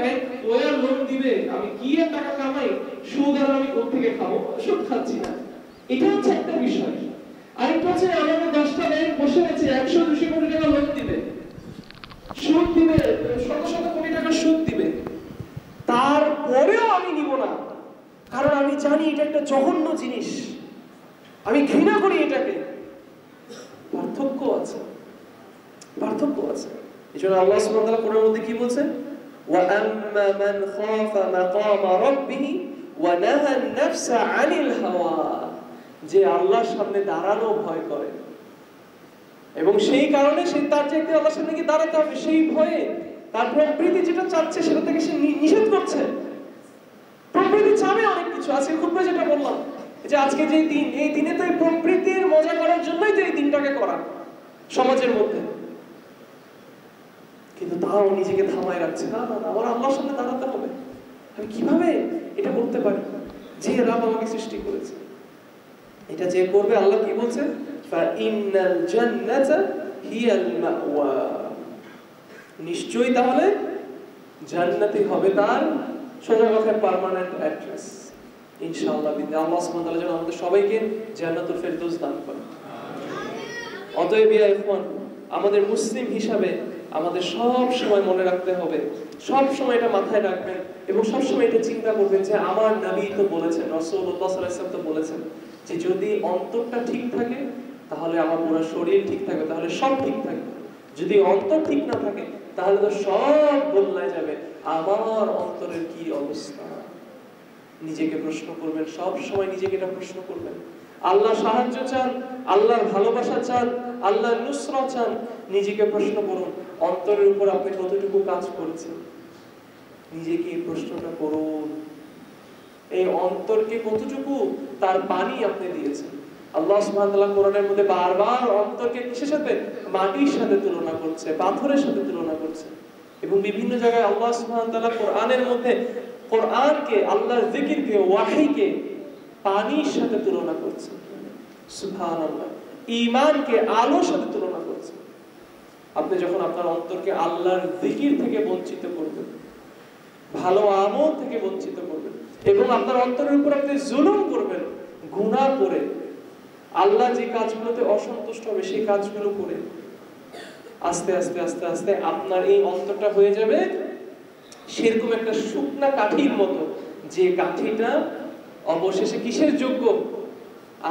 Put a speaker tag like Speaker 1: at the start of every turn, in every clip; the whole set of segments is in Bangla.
Speaker 1: ব্যাংক ওয়ার লোন দিবে, আমি কি এর টাকা কামাই, সুদ আর আমি কোথা থেকে খাবো, সুদ খাচ্ছি না। এটা হচ্ছে একটা বিষয়। আরেকটা হচ্ছে আমাদের 10টা ব্যাংক বসে আছে 100-200 কোটি টাকা লোন দিবে, সুদ দিবে, শত শত কোটি টাকা সুদ দিবে, তারপরেও আমি নিব না, কারণ আমি জানি এটা একটা জঘন্য জিনিস, আমি ঘৃণা করি এটাকে। পার্থক্য আছে, পার্থক্য আছে। এজন্য আল্লাহ সুবহানাহু ওয়া তাআলা কোরআনের মধ্যে কি বলছেন, ওয়া আম্মা মান খাফা মাকামা রাব্বিহি ওয়া নাহা আন-নাফসা আনিল হাওয়া, যে আল্লাহর সামনে দাঁড়ানো ভয় করে এবং সেই কারণে সে তার চাইতে আল্লাহর সামনে গিয়ে দাঁড়াতে হবে, সেই ভয়ে তার প্রকৃতি যেটা চাচ্ছে সেটা থেকে সে নিষেধ করছে। প্রকৃতি চাবে অনেক কিছু, আজকে খুব যেটা বললাম যে আজকে যে দিন, এই দিনে তো এই প্রকৃতির মজা করার জন্যই তো এই দিনটাকে করা সমাজের মধ্যে, কিন্তু তাও নিজেকে থামায় রাখছে, না না আমার আল্লাহর সামনে দাঁড়াতে হবে। আমি কিভাবে এটা করতে পারি, যে রব আমাকে সৃষ্টি করেছে। এটা যে করবে, আল্লাহ কি বলছেন, ফাইন্নাল জান্নাতা হিয়াল মাওয়া, নিশ্চয়ই তাহলে জান্নাতই হবে তার সোজা কথায় পার্মানেন্ট অ্যাড্রেস ইনশাআল্লাহ। বিদ্যা আল্লাহ সুবহানাহু ওয়া তাআলা যেন আমাদের সবাইকে জান্নাতুল ফেরদৌস দান করেন। অতএব ইয়া ইখওয়ান, আমাদের মুসলিম হিসাবে আমাদের সব সময় মনে রাখতে হবে, সব সময় এটা মাথায় রাখবেন এবং সব সময় এটা চিন্তা করবেন যে আমার নবী তো বলেছেন, রাসূলুল্লাহ সাল্লাল্লাহু আলাইহি ওয়াসাল্লাম তো বলেছেন যে যদি অন্তরটা ঠিক থাকে তাহলে আমার পুরো শরীর ঠিক থাকবে, তাহলে সব ঠিক থাকবে। যদি অন্তর ঠিক না থাকে তাহলে তো সব বদলায় যাবে। আমার অন্তরের কি অবস্থা, নিজেকে প্রশ্ন করবেন, সব সময় নিজেকে এটা প্রশ্ন করবেন। আল্লাহ সাহায্য চান, আল্লাহর ভালোবাসা চান, আল্লাহর নুসরত চান, নিজেকে প্রশ্ন করুন অন্তরের উপর আপনি কতটুকু কাজ করেছেন। নিজেকে এই প্রশ্নটা করুন, এই অন্তরকে কতটুকু তার পানি আপনি দিয়েছেন। আল্লাহ সুবহানাহু ওয়া তাআলা কোরআনের মধ্যে বারবার অন্তরকে কিসের সাথে, মাটির সাথে তুলনা করছে, পাথরের সাথে তুলনা করছে। এবং বিভিন্ন জায়গায় আল্লাহ সুবহানাহু ওয়া তাআলা কোরআনের মধ্যে কোরআনকে, আল্লাহর জিকিরকে, ওয়াহিকে পানির সাথে তুলনা করছে। সুবহানাল্লাহ। ঈমানকে আলোর সাথে তুলনা করছে। আপনি যখন আপনার অন্তরকে আল্লাহর জিকির থেকে বঞ্চিত করবেন, ভালো আমল থেকে বঞ্চিত করবেন এবং আপনার অন্তরের উপর আপনি জুলুম করবেন, গুনাহ করে, আল্লাহ যে কাজগুলোতে অসন্তুষ্ট হবে সেই কাজগুলো করে, আস্তে আস্তে আস্তে আস্তে আপনার এই অন্তরটা হয়ে যাবে সেরকম একটা শুকনা কাঠির মতো, যে কাঠিটা অবশেষে কিসের যোগ্য,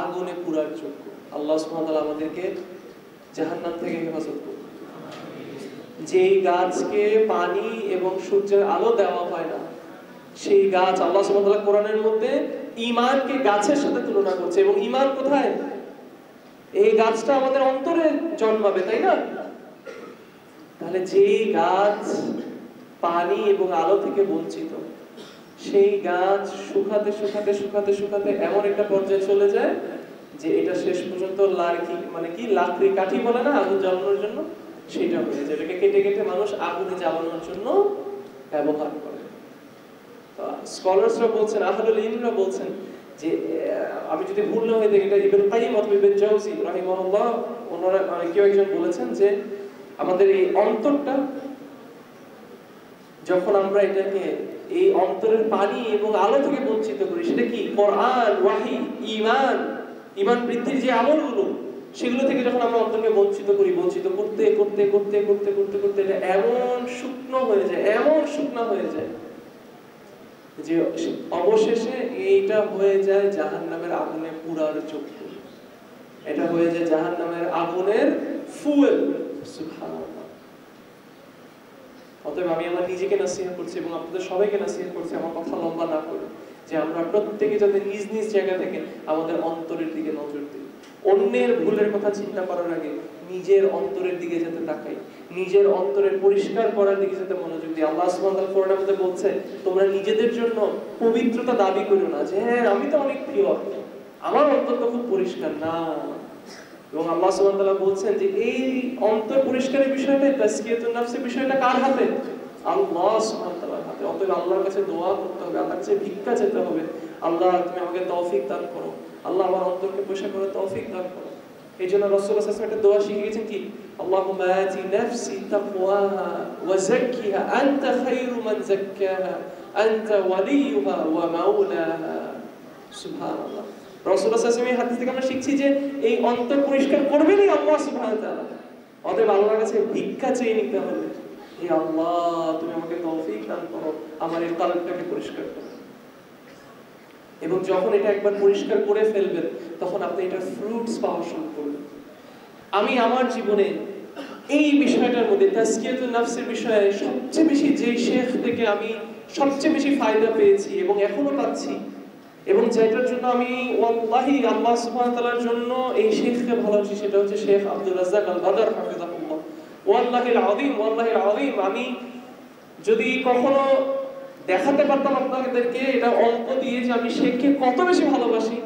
Speaker 1: আগুনে পুরার যোগ্য। আল্লাহ সুবহানাহু ওয়া তাআলা আমাদেরকে জাহান্নাম থেকে হেফাজত করুন। যেই গাছকে পানি এবং সূর্যের আলো দেওয়া হয় না, সেই গাছ আল্লাহ সুবহানাহু ওয়া তাআলা কোরআনের মধ্যে ঈমানকে গাছের সাথে তুলনা করছে। এবং ঈমান কোথায়, এই গাছটা আমাদের অন্তরে জন্মাবে, তাই না? তাহলে যেই গাছ পানি এবং আলো থেকে বঞ্চিত, সেই গাছ শুকাতে শুকাতে শুকাতে শুকাতে এমন একটা পর্যায়ে চলে যায় যে এটা শেষ পর্যন্ত লাকড়ি, মানে কি লাকড়ি কাঠি বলে না আগুন জ্বালানোর জন্য, সেটা হয়ে যায়। এটাকে কেটে কেটে মানুষ আগুনে জ্বালানোর জন্য ব্যবহার করে। স্কলারসরা বলছেন, আহলুল ইলমরা বলছেন যে, আমি যদি ভুল না হয়ে থাকি, এটা ইবনে কাইয়িম অথবা ইবনে জাওজি রাহিমাহুল্লাহ, ওনারা কেউ একজন বলেছেন যে আমাদের এই অন্তরটা যখন আমরা এটাকে এই অন্তরের পানি এবং আলো থেকে বঞ্চিত করি, সেটা কি কোরআন, ওয়াহি, ঈমান, ঈমান বৃদ্ধির যে আমলগুলো, সেগুলো থেকে যখন আমরা অন্তরকে বঞ্চিত করি, বঞ্চিত করতে করতে করতে করতে করতে করতে এটা এমন শুকনো হয়ে যায়, এমন শুকনা হয়ে যায় যে অবশেষে এইটা হয়ে যায় জাহান্নামের আগুনে পুরার যোগ্য। এটা হয়ে যায় জাহান্নামের আগুনের ফুয়েল। সুবহানাল্লাহ। অতএব আমি আমার নিজেকে নসিহত করছি এবং আপনাদের সবাইকে নসিহত করছি, আমার কথা লম্বা না করে, যে আমরা প্রত্যেকে যাতে নিজ নিজ জায়গা থেকে আমাদের অন্তরের দিকে নজর দিই। অন্যের ভুলের কথা চিন্তা করার আগে নিজের অন্তরের দিকে যাতে তাকাই, নিজের অন্তরের পরিষ্কার করার দিকে যাতে মনোযোগ দিই। আল্লাহ সুবহানাহু ওয়া তাআলা কোরআনের মধ্যে বলছে, তোমরা নিজেদের জন্য পবিত্রতা দাবি করো না যে হ্যাঁ আমি তো অনেক প্রিয়, আমার অন্তর তো খুব পরিষ্কার না। এবং আল্লাহ সুবহানাহু ওয়া তাআলা বলছেন যে এই অন্তর পরিষ্কারের বিষয়টা, তাসকিয়াতুন নাফসের বিষয়টা কার হাতে? আল্লাহ সুবহানাহু ওয়া তাআলার হাতে। অতএব আল্লাহর কাছে দোয়া করতে হবে, আল্লাহর কাছে ভিক্ষা চাইতে হবে, আল্লাহ তুমি আমাকে তৌফিক দান করো, আল্লাহ আমার অন্তরকে পরিষ্কার করার তৌফিক দান করো। এই জন্য রাসূলুল্লাহ সাল্লাল্লাহু আলাইহি ওয়াসাল্লাম একটা দোয়া শিখিয়ে গেছেন কি, আল্লাহুম্মা আতি নাফসি তাকওয়াহা ওয়া যাক্কিহা আনতা খায়রু মান যাক্কাহা আনতা ওয়ালিয়ুহা ওয়া মাওলাহা। সুবহানাল্লাহ। রাসূলুল্লাহ সাল্লাল্লাহু আলাইহি ওয়াসাল্লামের হাদিস থেকে আমরা শিখছি যে এই অন্তর পরিষ্কার করবেনই আল্লাহ সুবহানাহু ওয়া তাআলা। অতএব আল্লাহর কাছে ভিক্ষা চেয়ে নিতে হবে, হে আল্লাহ তুমি আমাকে তৌফিক দান করো আমার এই কলবটাকে পরিষ্কার করো। এবং যখন এটা একবার পরিষ্কার করে ফেলবেন তখন আপনি এটা ফ্রুটস পাওয়া শুরু করবেন। আমি আমার জীবনে এই বিষয়টার মধ্যে তাজকিয়াতুন নাফসের বিষয়ে সবচেয়ে বেশি যে শেখ থেকে আমি সবচেয়ে বেশি ফায়দা পেয়েছি এবং এখনো পাচ্ছি, এবং যেটার জন্য আমি ওয়াল্লাহি আল্লাহ সুবহানাহু ওয়া তাআলার জন্য এই শেখকে ভালোবাসি, সেটা হচ্ছে শেখ আব্দুর রাজ্জাক আল বাদর হাফিজাহুল্লাহ। ওয়াল্লাহিল আযীম আমি যদি কখনো দেখাতে পারতাম আপনাদেরকে এটা অঙ্ক দিয়ে যে আমি শেখকে কত বেশি ভালোবাসি,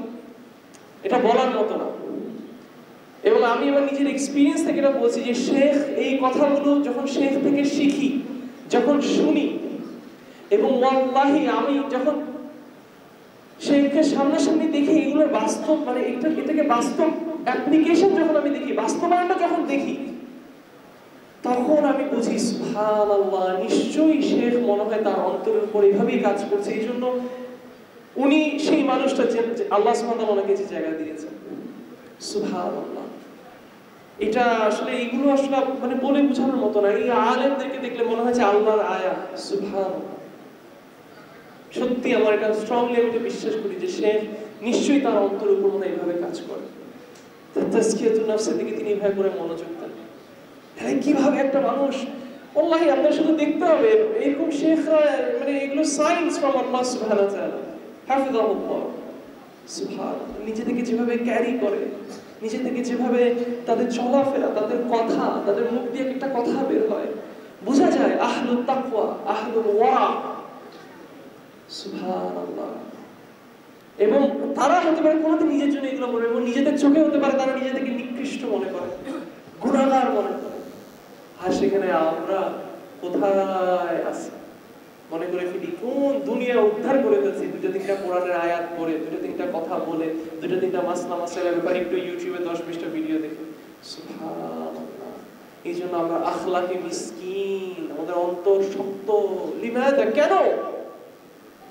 Speaker 1: এটা বলার মতো না। এবং আমি আমার নিজের এক্সপেরিয়েন্স থেকে এটা বলছি যে শেখ এই কথাগুলো যখন শেখ থেকে শিখি, যখন শুনি, এবং ওয়াল্লাহি আমি যখন শেখকে সামনাসামনি দেখি এগুলোর বাস্তব মানে এটাকে বাস্তব অ্যাপ্লিকেশন যখন আমি দেখি, বাস্তবায়নটা যখন দেখি, তখন আমি বুঝি সুবহানাল্লাহ নিশ্চয়ই শেখ মনে হয় তার অন্তরের উপর এইভাবেই কাজ করছে। এই জন্য উনি সেই মানুষটা যে আল্লাহ সুবহানাহু ওয়া তাআলা ওনাকে যে জায়গা দিয়েছেন। সুবহানাল্লাহ। এটা আসলে এইগুলো আসলে মানে বলে বোঝানোর মতো না। এই আলেমদেরকে দেখলে মনে হয় যে আল্লাহর আয়া। সুবহানাল্লাহ। সত্যি আমার এটা স্ট্রংলি আমি বিশ্বাস করি যে শেখ নিশ্চয়ই তার অন্তরের উপর মনে এইভাবে কাজ করে। তাজকিয়াতুন নাফসের দিকে তিনি এইভাবে করে মনোযোগ দেন। হ্যাঁ, কিভাবে একটা মানুষ ওয়াল্লাহি আপনার শুধু দেখতে হবে এরকম শেখরা, মানে এগুলো সায়েন্স ফ্রম আল্লাহ সুবহানাহু ওয়া তাআলা হাফিজাহুল্লাহ। সুবহানাল্লাহ। নিজে থেকে যেভাবে ক্যারি করে, নিজে থেকে যেভাবে তাদের চলাফেরা, তাদের কথা, তাদের মুখ দিয়ে একটা কথা বের হয়, বোঝা যায় আহলুত তাকওয়া, আহলুল ওয়ারা। সুবহানাল্লাহ। এবং তারা হতে পারে কোনোদিন নিজের জন্য এগুলো মনে, এবং নিজেদের চোখে হতে পারে তারা নিজেদেরকে নিকৃষ্ট মনে করে, গুনাহগার মনে করে। আর সেখানে আমরা কোথায় আছি মনে করে ফেলি, কোন দুনিয়া উদ্ধার করে ফেলছি দুটো তিনটা কোরআনের আয়াত পড়ে, দুটো তিনটা কথা বলে, দুটো তিনটা মাসলা মাসাইলের ব্যাপারে একটু ইউটিউবে 10-20টা ভিডিও দেখে। সুবহানাল্লাহ। এই জন্য আমরা আখলাকে মিসকিন, আমাদের অন্তর শক্ত। লিমাযা, কেন?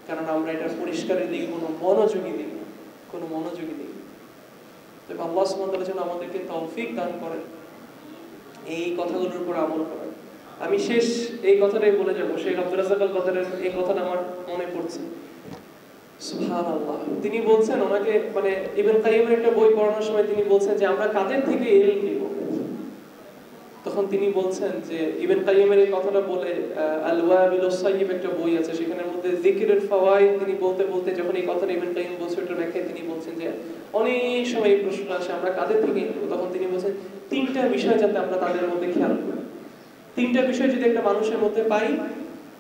Speaker 1: কারণ আমরা এটা পরিষ্কারের দিকে কোনো মনোযোগী দিই না, কোনো মনোযোগী দিই না। তবে আল্লাহ সুবহানাহু ওয়া তাআলা যেন আমাদেরকে তৌফিক দান করেন এই কথাগুলোর উপর আমল করেন। আমি শেষ এই কথাটাই বলে যাবো, শেখ আব্দুর রাজ্জাক আল বাদরের এই কথাটা আমার মনে পড়ছে। সুবহানাল্লাহ। তিনি বলছেন, ওনাকে মানে ইবনে কাইয়িমের একটা বই পড়ানোর সময় তিনি বলছেন যে আমরা কাদের থেকে ইলম নিব। তখন তিনি বলছেন যে ইবনে কাইয়িমের এই কথাটা বলে আল ওয়াবিলুস সাইয়্যিব একটা বই আছে, সেখানের মধ্যে যিকরের ফাওয়াইদ তিনি বলতে বলতে যখন এই কথাটা ইবনে কাইয়িম বলছেন ওটার ব্যাখ্যায় তিনি বলছেন যে অনেক সময় এই প্রশ্ন আসে আমরা কাদের থেকে নিব। তখন তিনি বলছেন তিনটা বিষয় যাতে আমরা তাদের মধ্যে খেয়াল করি, তিনটা বিষয় যদি একটা মানুষের মধ্যে পাই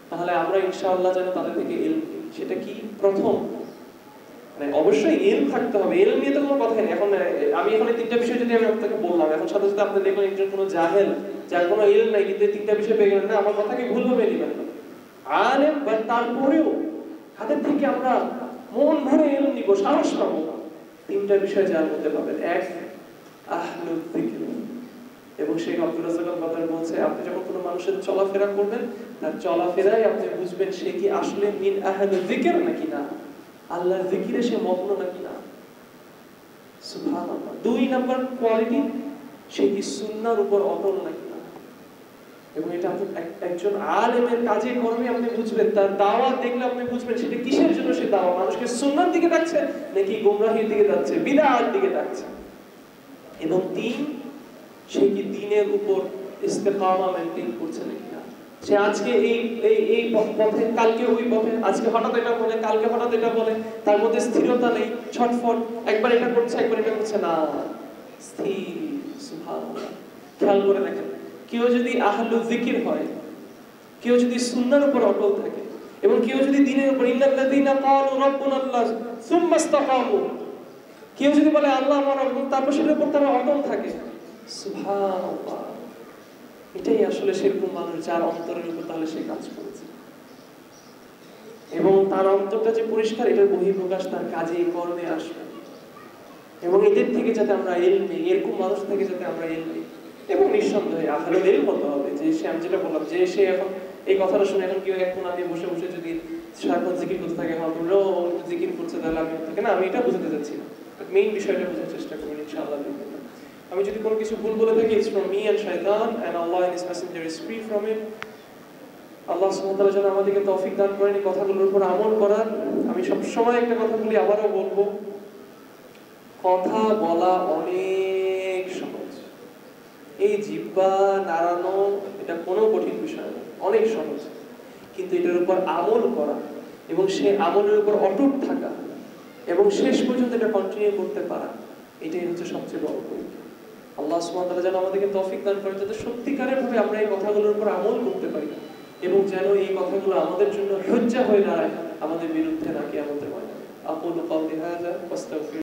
Speaker 1: তাহলে আমরা ইনশাআল্লাহ যেন তাদের থেকে ইলম নিই। সেটা কি? প্রথম, মানে অবশ্যই ইলম থাকতে হবে, ইলম নিয়ে তো কোনো কথাই নেই। এখন আমি এই তিনটা বিষয় যদি আমি আপনাকে বললাম, এখন সাথে সাথে আপনি দেখবেন একজন কোনো জাহেল যার কোনো ইলম নাই কিন্তু তিনটা বিষয় পেয়ে গেলেন না, আমার কথাকে ভুলভাবে নেবেন না। আলেম বাট তারপরেও তাদের থেকে আমরা মন ভরে ইলম নিব, সাহস পাবো। তিনটা বিষয় যার মধ্যে পাবেন, এক আহলুল যিকর। এবং শেখ আব্দুর রাজ্জাক আল বাদর বলছে আপনি যখন কোনো মানুষের চলাফেরা করবেন তার চলাফেরায় আপনি বুঝবেন সে কি আসলে মিন আহলুল যিকর নাকি না, আল্লাহর জিকিরে সে মগ্ন নাকি না। সুবহানাল্লাহ। দুই নাম্বার কোয়ালিটি, সে কি সুন্নাহর উপর অটল নাকি না। এবং এটা আপনি একজন আলেমের কাজে কর্মে আপনি বুঝবেন, তার দাওয়াত দেখলে আপনি বুঝবেন সেটা কিসের জন্য সে দাওয়াত, মানুষকে সুন্নাহর দিকে ডাকছে নাকি গোমরাহির দিকে ডাকছে, বিদআত দিকে ডাকছে। এবং তিন, সে কি দ্বীনের উপর ইস্তেকামা মেইনটেইন করছে নাকি না। সে আজকে এই পথে, কালকে ওই পথে, আজকে হঠাৎ এটা বলে, কালকে হঠাৎ এটা বলে, তার মধ্যে স্থিরতা নেই, ছটফট, একবার এটা করছে একবার এটা করছে না, স্থির। সুবহানাল্লাহ। খেয়াল করে দেখেন, কেউ যদি আহলুল যিকির হয়, কেউ যদি সুন্নাহর উপর অটল থাকে, এবং কেউ যদি দ্বীনের উপর ইন্নাল্লাযীনা ক্বালু রাব্বুনাল্লাহ সুম্মা ইসতাকামু, কেউ যদি বলে আল্লাহ আমার রব, তারপর সেটার উপর তারা অটল থাকে। সুবহানাল্লাহ। এটাই আসলে সেরকম মানুষ যার অন্তরের উপর তাহলে সে কাজ করেছে, এবং তার অন্তরটা যে পরিষ্কার এটার বহিঃপ্রকাশ তার কাজে কর্মে আসবে। এবং এদের থেকে যাতে আমরা ইলম নিই, এরকম মানুষ থেকে যাতে আমরা ইলম নিই। এবং নিঃসন্দেহে আল্লাহর ইলম হতে হবে, যে সে, আমি যেটা বললাম, যে সে এখন এই কথাটা শুনে এখন কেউ এখন আমি বসে বসে যদি সারাক্ষণ জিকির করতে থাকে, হ্যাঁ বললো জিকির করছে তাহলে আমি থাকে না, আমি এটা বুঝাতে চাচ্ছি না, মেইন বিষয়টা বোঝার চেষ্টা করবেন ইনশাআল্লাহ। আমি যদি কোনো কিছু ভুল বলে থাকি, it's from me and shaitan, and Allah and His Messenger is free from it. আল্লাহ সুবহানাহু ওয়া তাআলা যেন আমাদেরকে তৌফিক দান করেন এই কথাগুলোর উপর আমল করার। আমি সবসময় একটা কথা বলি, আবারও বলবো, কথা বলা অনেক সহজ, এই জিহ্বা নাড়ানো এটা কোনো কঠিন বিষয় না, অনেক সহজ। কিন্তু এটার উপর আমল করা এবং সে আমলের উপর অটুট থাকা এবং শেষ পর্যন্ত এটা কন্টিনিউ করতে পারা, এটাই হচ্ছে সবচেয়ে বড় পরীক্ষা। আল্লাহ সুবহানাহু ওয়া তাআলা যেন আমাদেরকে তৌফিক দান করেন যাতে সত্যিকারের ভাবে আমরা এই কথাগুলোর উপর আমল করতে পারি, এবং যেন এই কথাগুলো আমাদের জন্য হুজ্জা হয়ে দাঁড়ায়, আমাদের বিরুদ্ধে না কিয়ামতের ময়দানে। আকুলু কাওলি হাযা ওয়াস্তাগফির।